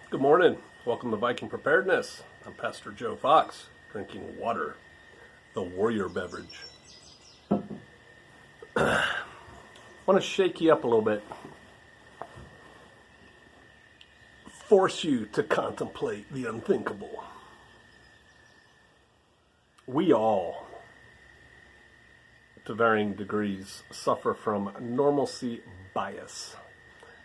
Good morning. Welcome to Viking Preparedness. I'm Pastor Joe Fox, drinking water, the warrior beverage. I want to shake you up a little bit, force you to contemplate the unthinkable. We all, to varying degrees, suffer from normalcy bias.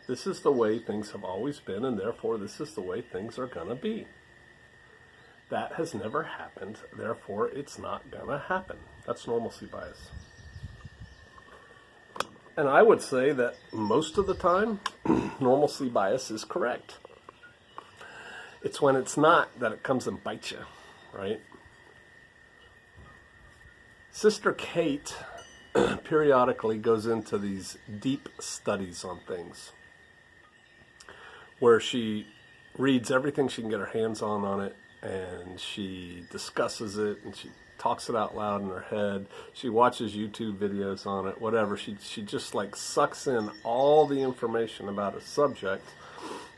This is the way things have always been, and therefore this is the way things are going to be. That has never happened, therefore it's not going to happen. That's normalcy bias. And I would say that most of the time, normalcy bias is correct. It's when it's not that it comes and bites you, right? Sister Kate periodically goes into these deep studies on things, where she reads everything she can get her hands on it, and she discusses it, and she talks it out loud in her head. She watches YouTube videos on it, whatever. She just like sucks in all the information about a subject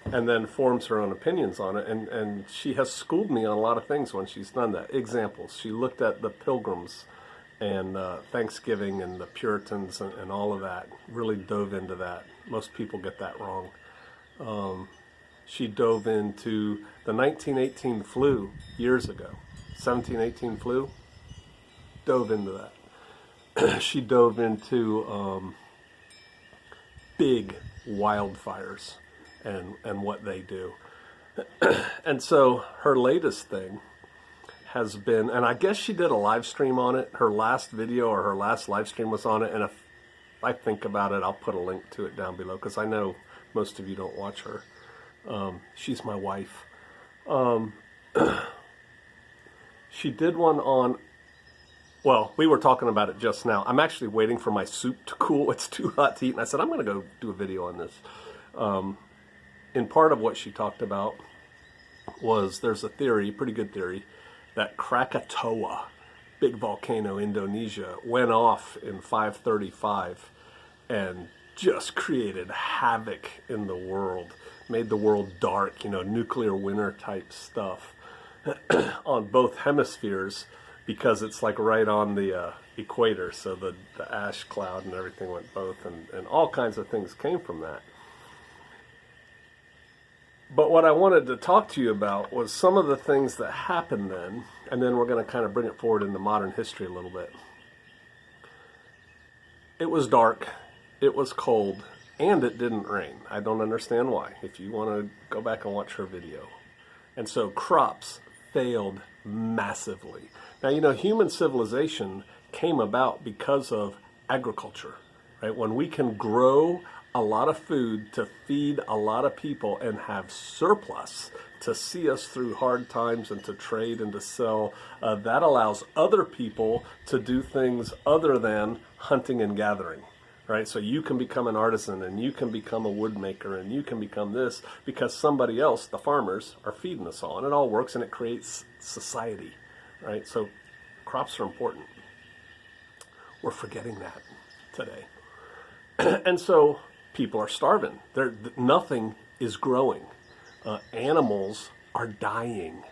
and then forms her own opinions on it. And she has schooled me on a lot of things when she's done that. Examples, she looked at the Pilgrims and Thanksgiving and the Puritans and all of that, really dove into that. Most people get that wrong. She dove into the 1918 flu years ago. 1718 flu, dove into that. She dove into big wildfires and what they do. And so her latest thing has been, and I guess she did a live stream on it. Her last video or her last live stream was on it, and if I think about it, I'll put a link to it down below, because I know most of you don't watch her. She's my wife. She did one on, well, we were talking about it just now. I'm actually waiting for my soup to cool. It's too hot to eat. And I said, I'm going to go do a video on this. And part of what she talked about was there's a theory, pretty good theory, that Krakatoa, big volcano, Indonesia, went off in 535 and just created havoc in the world, made the world dark, nuclear winter type stuff on both hemispheres, because it's like right on the equator, so the ash cloud and everything went both, and all kinds of things came from that. But what I wanted to talk to you about was some of the things that happened then, and then we're going to kind of bring it forward into modern history a little bit. It was dark. It was cold, and it didn't rain. I don't understand why, if you want to go back and watch her video. And so crops failed massively. Now, human civilization came about because of agriculture, right? When we can grow a lot of food to feed a lot of people and have surplus to see us through hard times and to trade and to sell, that allows other people to do things other than hunting and gathering. Right, so you can become an artisan, and you can become a wood maker, and you can become this because somebody else, the farmers, are feeding us all, and it all works, and it creates society, right? So crops are important. We're forgetting that today, and so people are starving. Nothing is growing. Animals are dying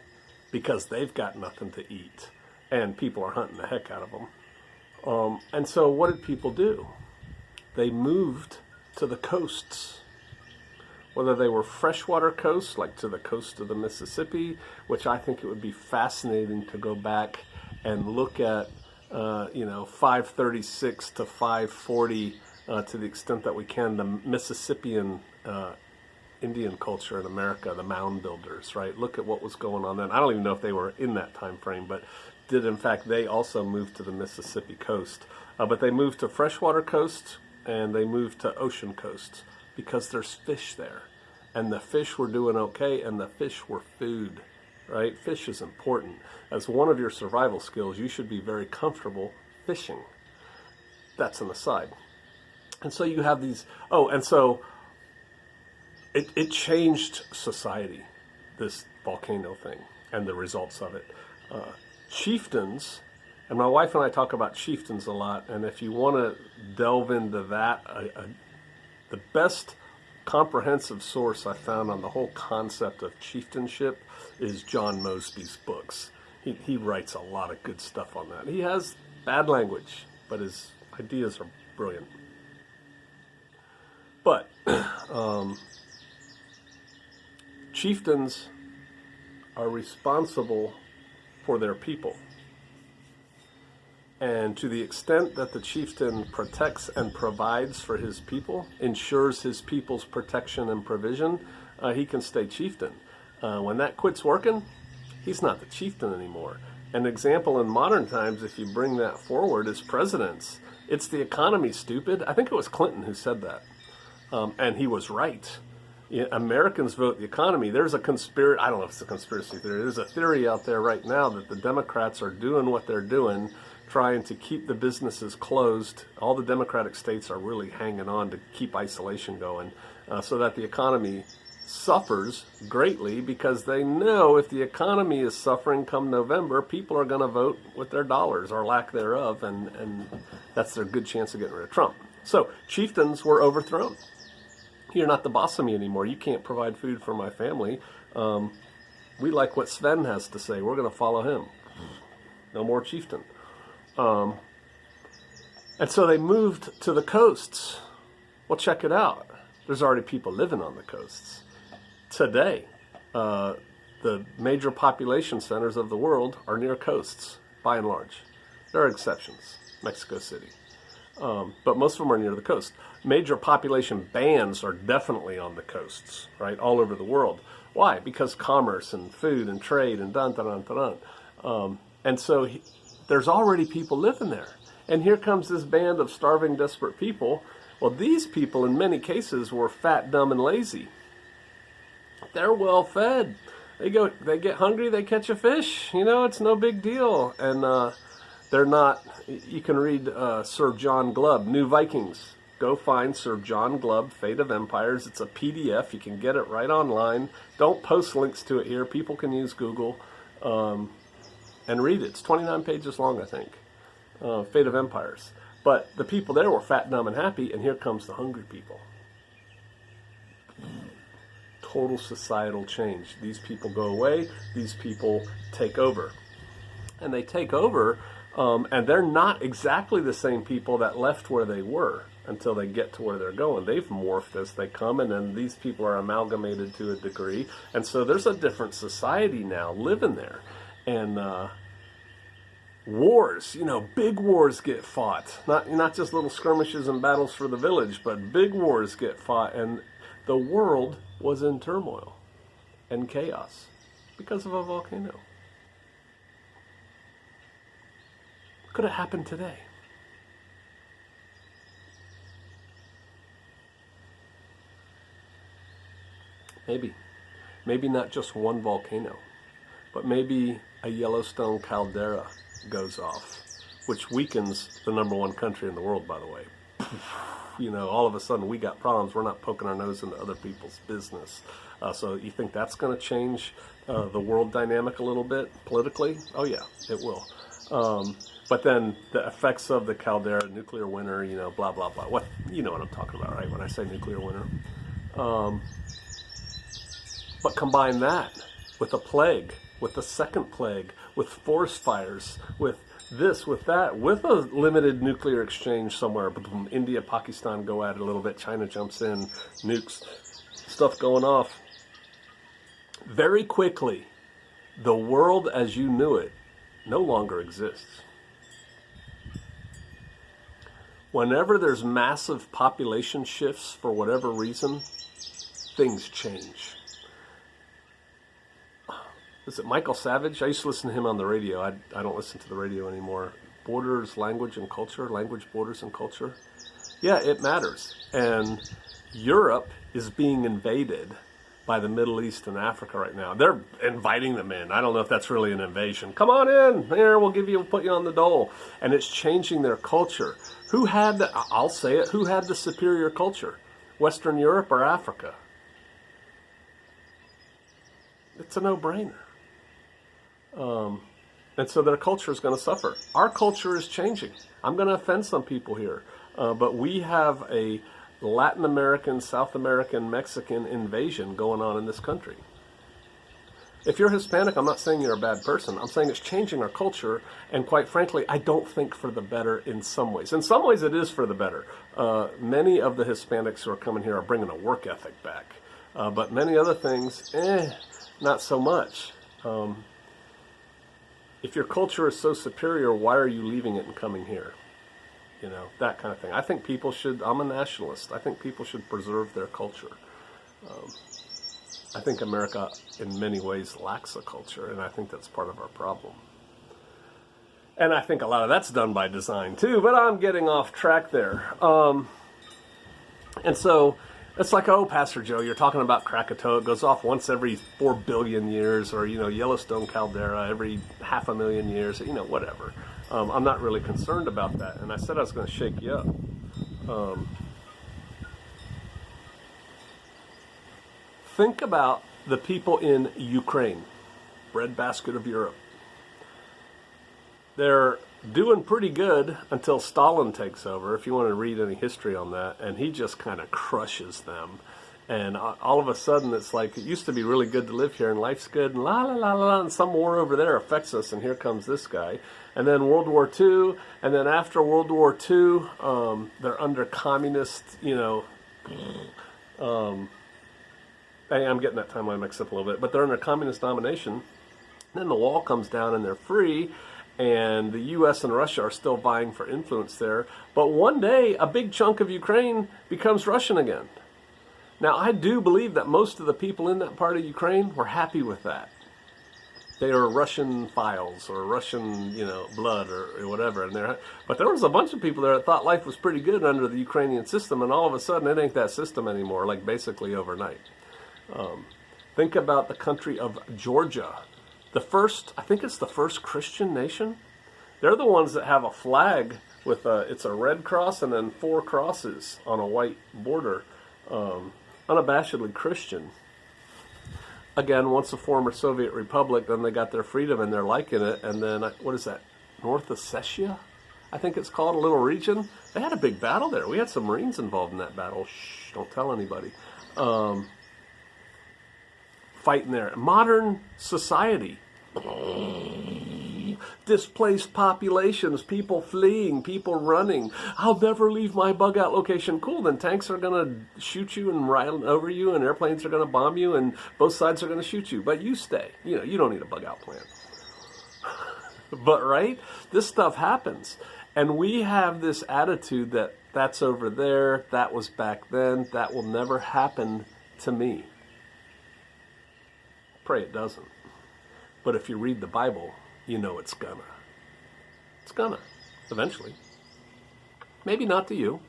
because they've got nothing to eat, and people are hunting the heck out of them. And so what did people do? They moved to the coasts, whether they were freshwater coasts, like to the coast of the Mississippi, which I think it would be fascinating to go back and look at, 536 to 540, to the extent that we can, the Mississippian Indian culture in America, the mound builders, right? Look at what was going on then. I don't even know if they were in that time frame, but did in fact they also move to the Mississippi coast. But they moved to freshwater coasts, and they moved to ocean coasts because there's fish there, and the fish were doing okay, and the fish were food, right? Fish is important. As one of your survival skills, you should be very comfortable fishing. That's an aside. And so you have these, and so it changed society, this volcano thing, and the results of it. Chieftains, and my wife and I talk about chieftains a lot, and if you want to delve into that, the best comprehensive source I found on the whole concept of chieftainship is John Mosby's books. He writes a lot of good stuff on that. He has bad language, but his ideas are brilliant. But chieftains are responsible for their people. And to the extent that the chieftain protects and provides for his people, ensures his people's protection and provision, he can stay chieftain. When that quits working, he's not the chieftain anymore. An example in modern times, if you bring that forward, is presidents. It's the economy, stupid. I think it was Clinton who said that. And he was right. Americans vote the economy. There's a conspiracy, I don't know if it's a conspiracy theory, there's a theory out there right now that the Democrats are doing what they're doing, trying to keep the businesses closed. All the Democratic states are really hanging on to keep isolation going, so that the economy suffers greatly, because they know if the economy is suffering come November, people are going to vote with their dollars or lack thereof, and that's their good chance of getting rid of Trump. So chieftains were overthrown. You're not the boss of me anymore. You can't provide food for my family. We like what Sven has to say. We're going to follow him. No more chieftain. And so they moved to the coasts. Well, check it out. There's already people living on the coasts. Today, the major population centers of the world are near coasts, by and large. There are exceptions. Mexico City. But most of them are near the coast. Major population bands are definitely on the coasts, right, all over the world. Why? Because commerce and food and trade and and so there's already people living there. And here comes this band of starving, desperate people. Well, these people in many cases were fat, dumb, and lazy. They're well fed. They get hungry, they catch a fish. It's no big deal. And they're not. You can read Sir John Glubb, New Vikings. Go find Sir John Glubb, Fate of Empires. It's a PDF. You can get it right online. Don't post links to it here. People can use Google and read it. It's 29 pages long, I think. Fate of Empires. But the people there were fat, dumb, and happy, and here comes the hungry people. Total societal change. These people go away. These people take over. And they take over, and they're not exactly the same people that left where they were until they get to where they're going. They've morphed as they come, and then these people are amalgamated to a degree. And so there's a different society now living there. And wars, big wars get fought. Not just little skirmishes and battles for the village, but big wars get fought. And the world was in turmoil and chaos because of a volcano. Could have happened today. Maybe not just one volcano, but maybe a Yellowstone caldera goes off, which weakens the #1 country in the world, by the way. All of a sudden we got problems. We're not poking our nose into other people's business. So you think that's going to change the world dynamic a little bit politically? Oh yeah, it will. But then the effects of the caldera, nuclear winter, blah, blah, blah. What I'm talking about, right, when I say nuclear winter. But combine that with a plague, with the second plague, with forest fires, with this, with that, with a limited nuclear exchange somewhere. India, Pakistan go at it a little bit. China jumps in, nukes, stuff going off. Very quickly, the world as you knew it no longer exists. Whenever there's massive population shifts for whatever reason, things change. Is it Michael Savage? I used to listen to him on the radio. I don't listen to the radio anymore. Borders, language, and culture. Language, borders, and culture. Yeah, it matters. And Europe is being invaded by the Middle East and Africa right now. They're inviting them in. I don't know if that's really an invasion. Come on in. Here, we'll put you on the dole. And it's changing their culture. I'll say it, who had the superior culture? Western Europe or Africa? It's a no-brainer. And so their culture is going to suffer. Our culture is changing. I'm going to offend some people here. But we have a Latin American, South American, Mexican invasion going on in this country. If you're Hispanic, I'm not saying you're a bad person. I'm saying it's changing our culture, and quite frankly, I don't think for the better in some ways. In some ways, it is for the better. Many of the Hispanics who are coming here are bringing a work ethic back. But many other things, not so much. If your culture is so superior, why are you leaving it and coming here? You know, that kind of thing. I think people should, I'm a nationalist, I think people should preserve their culture. I think America, in many ways, lacks a culture, and I think that's part of our problem. And I think a lot of that's done by design, too, but I'm getting off track there. And so, it's like, oh, Pastor Joe, you're talking about Krakatoa. It goes off once every 4 billion years, or, you know, Yellowstone caldera every 500,000 years, you know, whatever. I'm not really concerned about that, and I said I was going to shake you up. Think about the people in Ukraine, breadbasket of Europe. They're doing pretty good until Stalin takes over, if you want to read any history on that, and he just kind of crushes them. And all of a sudden, it's like, it used to be really good to live here, and life's good, and la la la la, and some war over there affects us, and here comes this guy. And then World War II, and then after World War II, they're under communist, you know, I'm getting that timeline mixed up a little bit, but they're under communist domination. Then the wall comes down, and they're free, and the U.S. and Russia are still vying for influence there. But one day, a big chunk of Ukraine becomes Russian again. Now, I do believe that most of the people in that part of Ukraine were happy with that. They are Russian files or Russian, you know, blood or whatever. But there was a bunch of people there that thought life was pretty good under the Ukrainian system, and all of a sudden it ain't that system anymore, like basically overnight. Think about the country of Georgia. I think it's the first Christian nation. They're the ones that have a flag with it's a red cross and then 4 crosses on a white border. Unabashedly Christian. Again, once a former Soviet republic, then they got their freedom and they're liking it. And then, what is that? North Ossetia? I think it's called, a little region. They had a big battle there. We had some Marines involved in that battle. Shh, don't tell anybody. Fighting there. Modern society. Displaced populations, people fleeing, people running. I'll never leave my bug out location. Cool, then tanks are going to shoot you and ride over you, and airplanes are going to bomb you, and both sides are going to shoot you. But you stay. You know, you don't need a bug out plan. But, right? This stuff happens. And we have this attitude that that's over there, that was back then, that will never happen to me. Pray it doesn't. But if you read the Bible, you know it's gonna. It's gonna, eventually. Maybe not to you,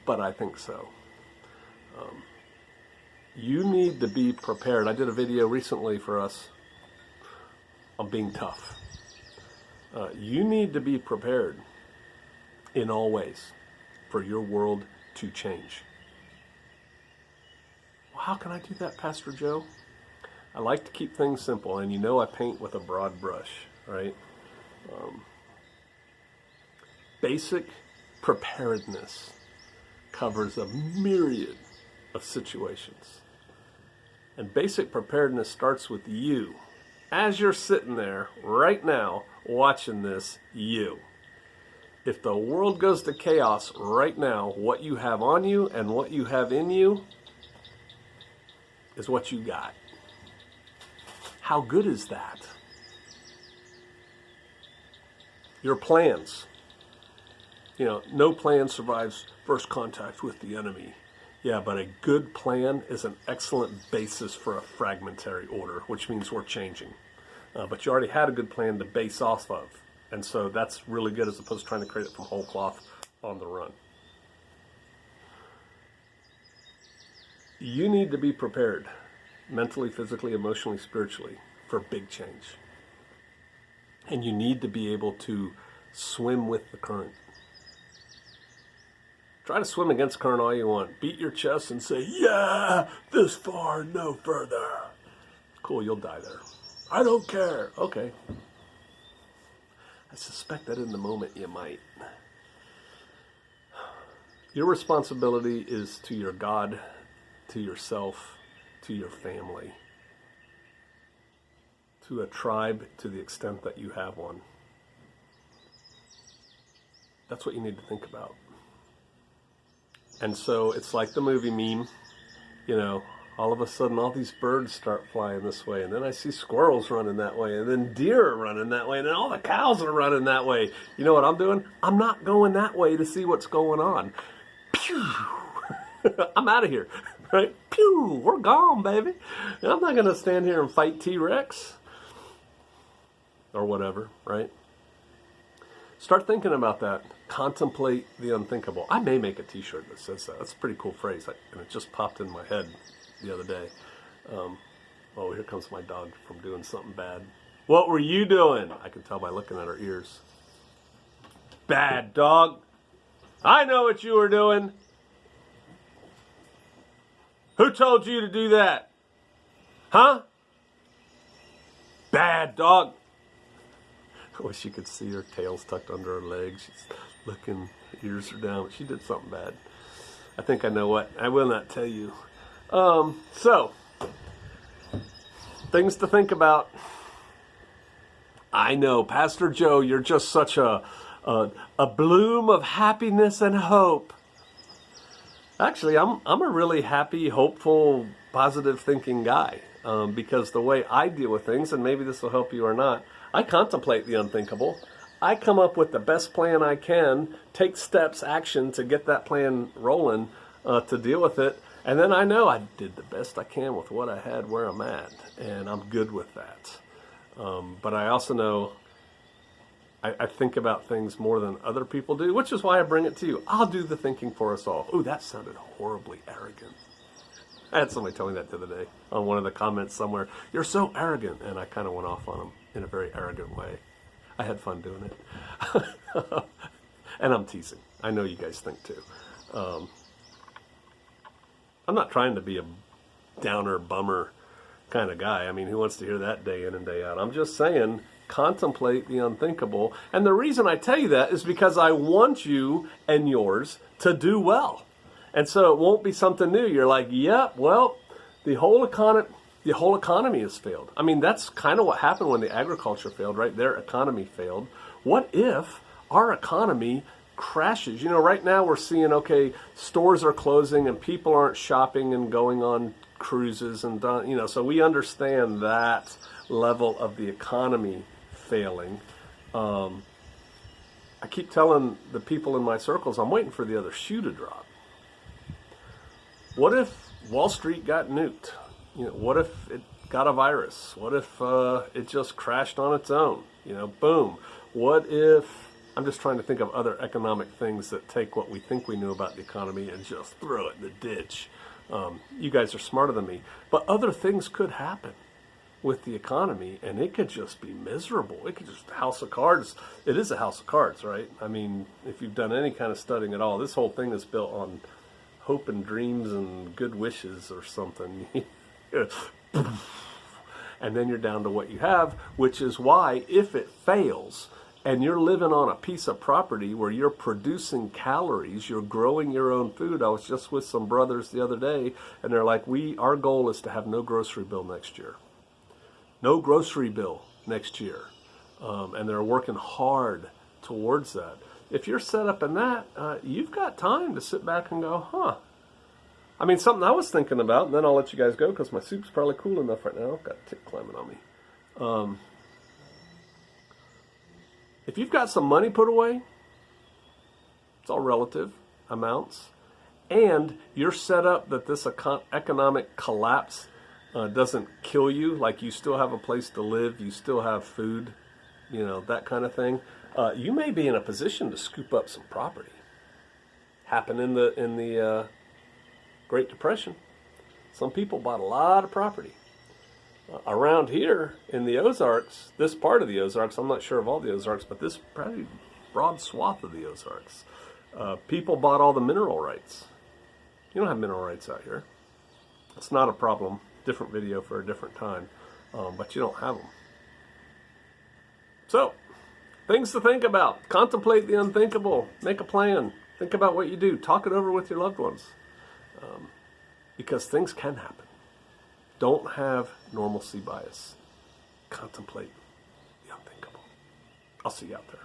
but I think so. You need to be prepared. I did a video recently for us on being tough. You need to be prepared in all ways for your world to change. Well, how can I do that, Pastor Joe? I like to keep things simple, and you know I paint with a broad brush, right? Basic preparedness covers a myriad of situations. And basic preparedness starts with you. As you're sitting there right now watching this, you. If the world goes to chaos right now, what you have on you and what you have in you is what you got. How good is that? Your plans. You know, no plan survives first contact with the enemy. Yeah, but a good plan is an excellent basis for a fragmentary order, which means we're changing. But you already had a good plan to base off of. And so that's really good as opposed to trying to create it from whole cloth on the run. You need to be prepared mentally, physically, emotionally, spiritually for big change. And you need to be able to swim with the current. Try to swim against current all you want. Beat your chest and say, yeah, this far, no further. Cool, you'll die there. I don't care. Okay. I suspect that in the moment you might. Your responsibility is to your God, to yourself, to your family, to a tribe to the extent that you have one. That's what you need to think about. And so it's like the movie meme, you know, all of a sudden all these birds start flying this way, and then I see squirrels running that way, and then deer are running that way, and then all the cows are running that way. You know what I'm doing? I'm not going that way to see what's going on. Pew! I'm out of here, right? Pew! We're gone, baby. And I'm not going to stand here and fight T-Rex or whatever, right? Start thinking about that. Contemplate the unthinkable. I may make a t-shirt that says that. That's a pretty cool phrase, and it just popped in my head the other day. Oh, here comes my dog from doing something bad. What were you doing? I can tell by looking at her ears. Bad dog. I know what you were doing. Who told you to do that? Huh? Bad dog. I wish you could see her tail's tucked under her legs. She's looking, ears are down. She did something bad. I think I know what. I will not tell you. So, things to think about. I know, Pastor Joe, you're just such a bloom of happiness and hope. Actually, I'm a really happy, hopeful, positive thinking guy. Because the way I deal with things, and maybe this will help you or not, I contemplate the unthinkable. I come up with the best plan I can, take steps, action to get that plan rolling, to deal with it. And then I know I did the best I can with what I had where I'm at. And I'm good with that. But I also know I think about things more than other people do, which is why I bring it to you. I'll do the thinking for us all. Ooh, that sounded horribly arrogant. I had somebody tell me that the other day on one of the comments somewhere. You're so arrogant. And I kind of went off on them in a very arrogant way. I had fun doing it. And I'm teasing. I know you guys think too. I'm not trying to be a downer, bummer kind of guy. I mean, who wants to hear that day in and day out? I'm just saying, contemplate the unthinkable. And the reason I tell you that is because I want you and yours to do well. And so it won't be something new. You're like, yep, well, the whole economy has failed. I mean, that's kind of what happened when the agriculture failed, right? Their economy failed. What if our economy crashes? You know, right now we're seeing, okay, stores are closing and people aren't shopping and going on cruises and, you know, so we understand that level of the economy failing. I keep telling the people in my circles, I'm waiting for the other shoe to drop. What if Wall Street got nuked? You know, what if it got a virus? What if it just crashed on its own? You know, boom. What if, I'm just trying to think of other economic things that take what we think we knew about the economy and just throw it in the ditch. You guys are smarter than me. But other things could happen with the economy, and it could just be miserable. It could just, house of cards. It is a house of cards, right? I mean, if you've done any kind of studying at all, this whole thing is built on hope and dreams and good wishes or something. And then you're down to what you have, which is why if it fails and you're living on a piece of property where you're producing calories, you're growing your own food. I was just with some brothers the other day, and they're like, our goal is to have no grocery bill next year. No grocery bill next year. And they're working hard towards that. If you're set up in that, you've got time to sit back and go, huh. I mean, something I was thinking about, and then I'll let you guys go because my soup's probably cool enough right now. I've got a tick climbing on me. If you've got some money put away, it's all relative amounts, and you're set up that this economic collapse doesn't kill you, like you still have a place to live, you still have food, you know, that kind of thing, you may be in a position to scoop up some property. Happened in the Great Depression. Some people bought a lot of property. Around here in the Ozarks, this part of the Ozarks, I'm not sure of all the Ozarks, but this probably broad swath of the Ozarks, people bought all the mineral rights. You don't have mineral rights out here. It's not a problem. Different video for a different time, but you don't have them. So, things to think about. Contemplate the unthinkable. Make a plan. Think about what you do. Talk it over with your loved ones. Because things can happen. Don't have normalcy bias. Contemplate the unthinkable. I'll see you out there.